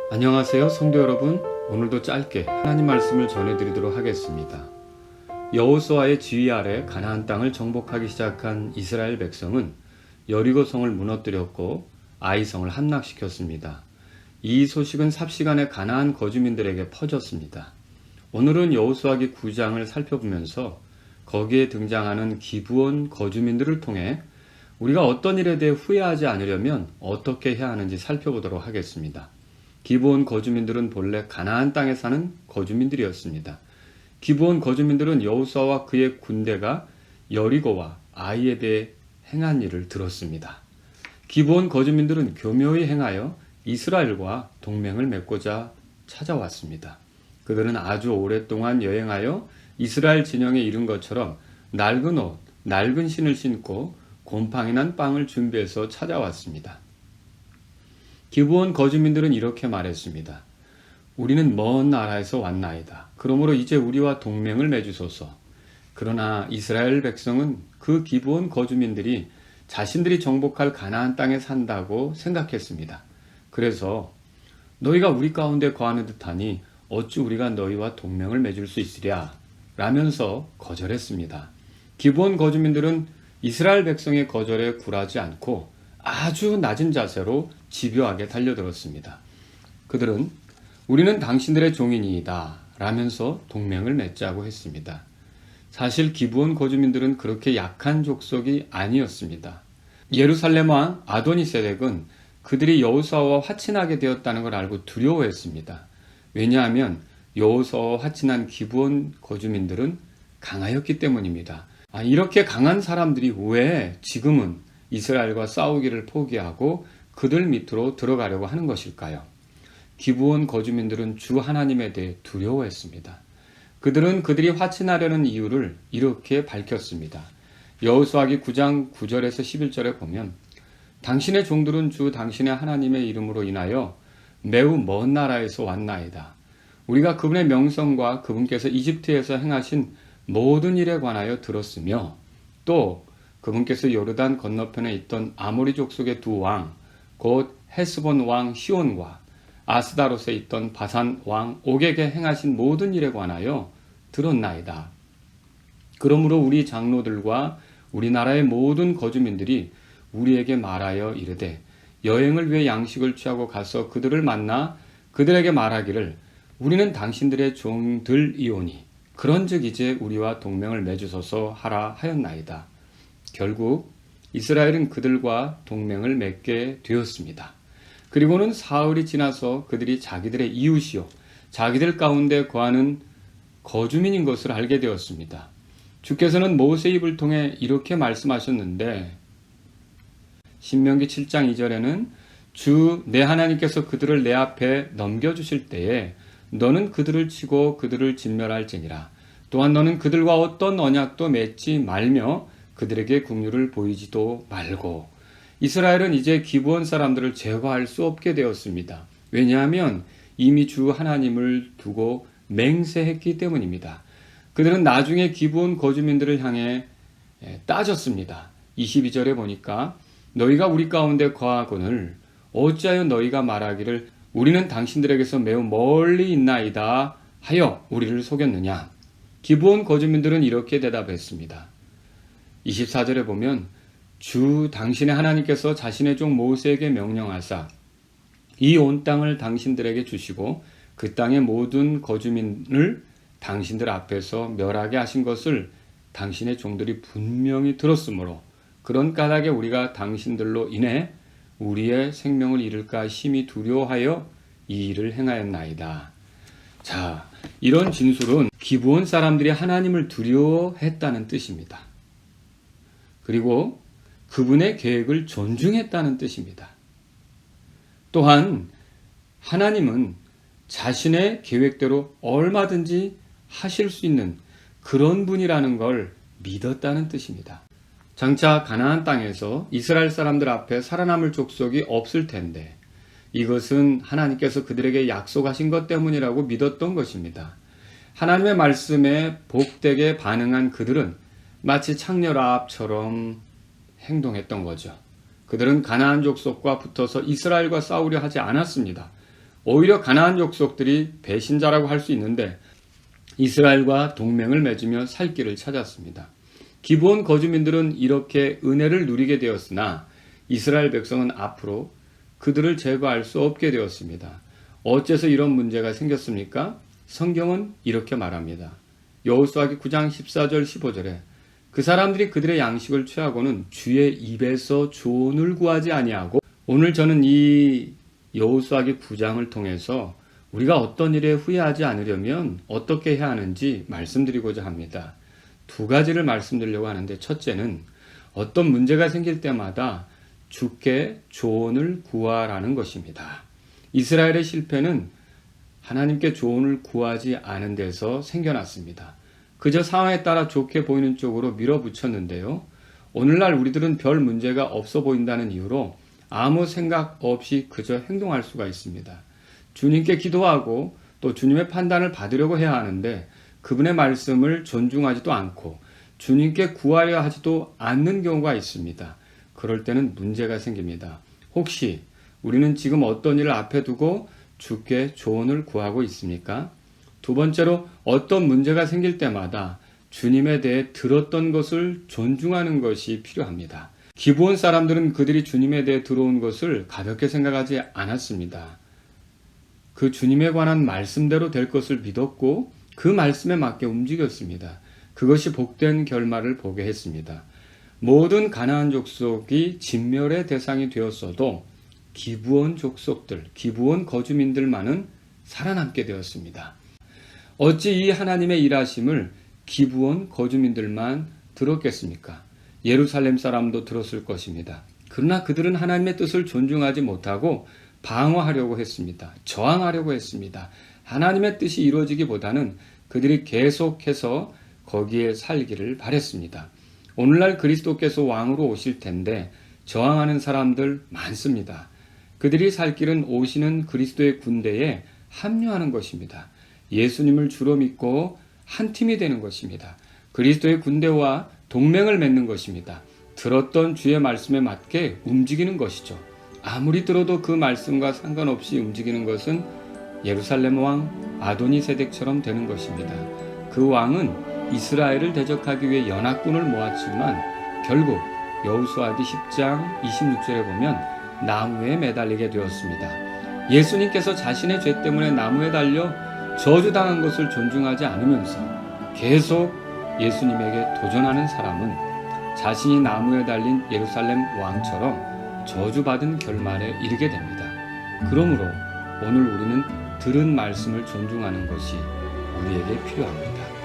안녕하세요, 성도 여러분. 오늘도 짧게 하나님 말씀을 전해드리도록 하겠습니다. 여호수아의 지휘 아래 가나안 땅을 정복하기 시작한 이스라엘 백성은 여리고성을 무너뜨렸고 아이성을 함락시켰습니다. 이 소식은 삽시간에 가나안 거주민들에게 퍼졌습니다. 오늘은 여호수아기 9장을 살펴보면서 거기에 등장하는 기브온 거주민들을 통해 우리가 어떤 일에 대해 후회하지 않으려면 어떻게 해야 하는지 살펴보도록 하겠습니다. 기브온 거주민들은 본래 가나안 땅에 사는 거주민들이었습니다. 기브온 거주민들은 여호수아와 그의 군대가 여리고와 아이에 대해 행한 일을 들었습니다. 기브온 거주민들은 교묘히 행하여 이스라엘과 동맹을 맺고자 찾아왔습니다. 그들은 아주 오랫동안 여행하여 이스라엘 진영에 이른 것처럼 낡은 옷, 낡은 신을 신고 곰팡이 난 빵을 준비해서 찾아왔습니다. 기브온 거주민들은 이렇게 말했습니다. 우리는 먼 나라에서 왔나이다. 그러므로 이제 우리와 동맹을 맺으소서. 그러나 이스라엘 백성은 그 기브온 거주민들이 자신들이 정복할 가나안 땅에 산다고 생각했습니다. 그래서 너희가 우리 가운데 거하는 듯하니 어찌 우리가 너희와 동맹을 맺을 수 있으랴? 라면서 거절했습니다. 기브온 거주민들은 이스라엘 백성의 거절에 굴하지 않고 아주 낮은 자세로 집요하게 달려들었습니다. 그들은 우리는 당신들의 종이니이다 라면서 동맹을 맺자고 했습니다. 사실 기브온 거주민들은 그렇게 약한 족속이 아니었습니다. 예루살렘 왕 아도니세덱은 그들이 여호수아와 화친하게 되었다는 걸 알고 두려워했습니다. 왜냐하면 여호수아와 화친한 기브온 거주민들은 강하였기 때문입니다. 이렇게 강한 사람들이 왜 지금은 이스라엘과 싸우기를 포기하고 그들 밑으로 들어가려고 하는 것일까요? 기브온 거주민들은 주 하나님에 대해 두려워했습니다. 그들은 그들이 화친하려는 이유를 이렇게 밝혔습니다. 여호수아기 9장 9절에서 11절에 보면 당신의 종들은 주 당신의 하나님의 이름으로 인하여 매우 먼 나라에서 왔나이다. 우리가 그분의 명성과 그분께서 이집트에서 행하신 모든 일에 관하여 들었으며 또 그분께서 요르단 건너편에 있던 아모리 족속의 두 왕, 곧 헤스본 왕 시온과 아스다롯에 있던 바산 왕 옥에게 행하신 모든 일에 관하여 들었나이다. 그러므로 우리 장로들과 우리나라의 모든 거주민들이 우리에게 말하여 이르되 여행을 위해 양식을 취하고 가서 그들을 만나 그들에게 말하기를 우리는 당신들의 종들이오니 그런즉 이제 우리와 동맹을 맺으소서 하라 하였나이다. 결국 이스라엘은 그들과 동맹을 맺게 되었습니다. 그리고는 사흘이 지나서 그들이 자기들의 이웃이요 자기들 가운데 거하는 거주민인 것을 알게 되었습니다. 주께서는 모세의 입을 통해 이렇게 말씀하셨는데 신명기 7장 2절에는 주 내 하나님께서 그들을 내 앞에 넘겨주실 때에 너는 그들을 치고 그들을 진멸할지니라. 또한 너는 그들과 어떤 언약도 맺지 말며 그들에게 긍휼을 보이지도 말고. 이스라엘은 이제 기브온 사람들을 제거할 수 없게 되었습니다. 왜냐하면 이미 주 하나님을 두고 맹세했기 때문입니다. 그들은 나중에 기브온 거주민들을 향해 따졌습니다. 22절에 보니까 너희가 우리 가운데 거하거늘 어찌하여 너희가 말하기를 우리는 당신들에게서 매우 멀리 있나이다 하여 우리를 속였느냐. 기브온 거주민들은 이렇게 대답했습니다. 24절에 보면 주 당신의 하나님께서 자신의 종 모세에게 명령하사 이 온 땅을 당신들에게 주시고 그 땅의 모든 거주민을 당신들 앞에서 멸하게 하신 것을 당신의 종들이 분명히 들었으므로 그런 까닭에 우리가 당신들로 인해 우리의 생명을 잃을까 심히 두려워하여 이 일을 행하였나이다. 자, 이런 진술은 기브온 사람들이 하나님을 두려워했다는 뜻입니다. 그리고 그분의 계획을 존중했다는 뜻입니다. 또한 하나님은 자신의 계획대로 얼마든지 하실 수 있는 그런 분이라는 걸 믿었다는 뜻입니다. 장차 가나안 땅에서 이스라엘 사람들 앞에 살아남을 족속이 없을 텐데 이것은 하나님께서 그들에게 약속하신 것 때문이라고 믿었던 것입니다. 하나님의 말씀에 복되게 반응한 그들은 마치 창녀라합처럼 행동했던 거죠. 그들은 가나안 족속과 붙어서 이스라엘과 싸우려 하지 않았습니다. 오히려 가나안 족속들이 배신자라고 할 수 있는데 이스라엘과 동맹을 맺으며 살 길을 찾았습니다. 기브온 거주민들은 이렇게 은혜를 누리게 되었으나 이스라엘 백성은 앞으로 그들을 제거할 수 없게 되었습니다. 어째서 이런 문제가 생겼습니까? 성경은 이렇게 말합니다. 여호수아기 9장 14절 15절에 그 사람들이 그들의 양식을 취하고는 주의 입에서 조언을 구하지 아니하고, 오늘 저는 이 여호수아기 9장을 통해서 우리가 어떤 일에 후회하지 않으려면 어떻게 해야 하는지 말씀드리고자 합니다. 두 가지를 말씀드리려고 하는데, 첫째는 어떤 문제가 생길 때마다 주께 조언을 구하라는 것입니다. 이스라엘의 실패는 하나님께 조언을 구하지 않은 데서 생겨났습니다. 그저 상황에 따라 좋게 보이는 쪽으로 밀어붙였는데요. 오늘날 우리들은 별 문제가 없어 보인다는 이유로 아무 생각 없이 그저 행동할 수가 있습니다. 주님께 기도하고 또 주님의 판단을 받으려고 해야 하는데 그분의 말씀을 존중하지도 않고 주님께 구하려 하지도 않는 경우가 있습니다. 그럴 때는 문제가 생깁니다. 혹시 우리는 지금 어떤 일을 앞에 두고 주께 조언을 구하고 있습니까? 두 번째로, 어떤 문제가 생길 때마다 주님에 대해 들었던 것을 존중하는 것이 필요합니다. 기브온 사람들은 그들이 주님에 대해 들어온 것을 가볍게 생각하지 않았습니다. 그 주님에 관한 말씀대로 될 것을 믿었고 그 말씀에 맞게 움직였습니다. 그것이 복된 결말을 보게 했습니다. 모든 가나안 족속이 진멸의 대상이 되었어도 기브온 족속들, 기브온 거주민들만은 살아남게 되었습니다. 어찌 이 하나님의 일하심을 기브온 거주민들만 들었겠습니까? 예루살렘 사람도 들었을 것입니다. 그러나 그들은 하나님의 뜻을 존중하지 못하고 방어하려고 했습니다. 저항하려고 했습니다. 하나님의 뜻이 이루어지기보다는 그들이 계속해서 거기에 살기를 바랬습니다. 오늘날 그리스도께서 왕으로 오실 텐데 저항하는 사람들 많습니다. 그들이 살 길은 오시는 그리스도의 군대에 합류하는 것입니다. 예수님을 주로 믿고 한 팀이 되는 것입니다. 그리스도의 군대와 동맹을 맺는 것입니다. 들었던 주의 말씀에 맞게 움직이는 것이죠. 아무리 들어도 그 말씀과 상관없이 움직이는 것은 예루살렘 왕 아도니세덱처럼 되는 것입니다. 그 왕은 이스라엘을 대적하기 위해 연합군을 모았지만 결국 여호수아기 10장 26절에 보면 나무에 매달리게 되었습니다. 예수님께서 자신의 죄 때문에 나무에 달려 저주당한 것을 존중하지 않으면서 계속 예수님에게 도전하는 사람은 자신이 나무에 달린 예루살렘 왕처럼 저주받은 결말에 이르게 됩니다. 그러므로 오늘 우리는 들은 말씀을 존중하는 것이 우리에게 필요합니다.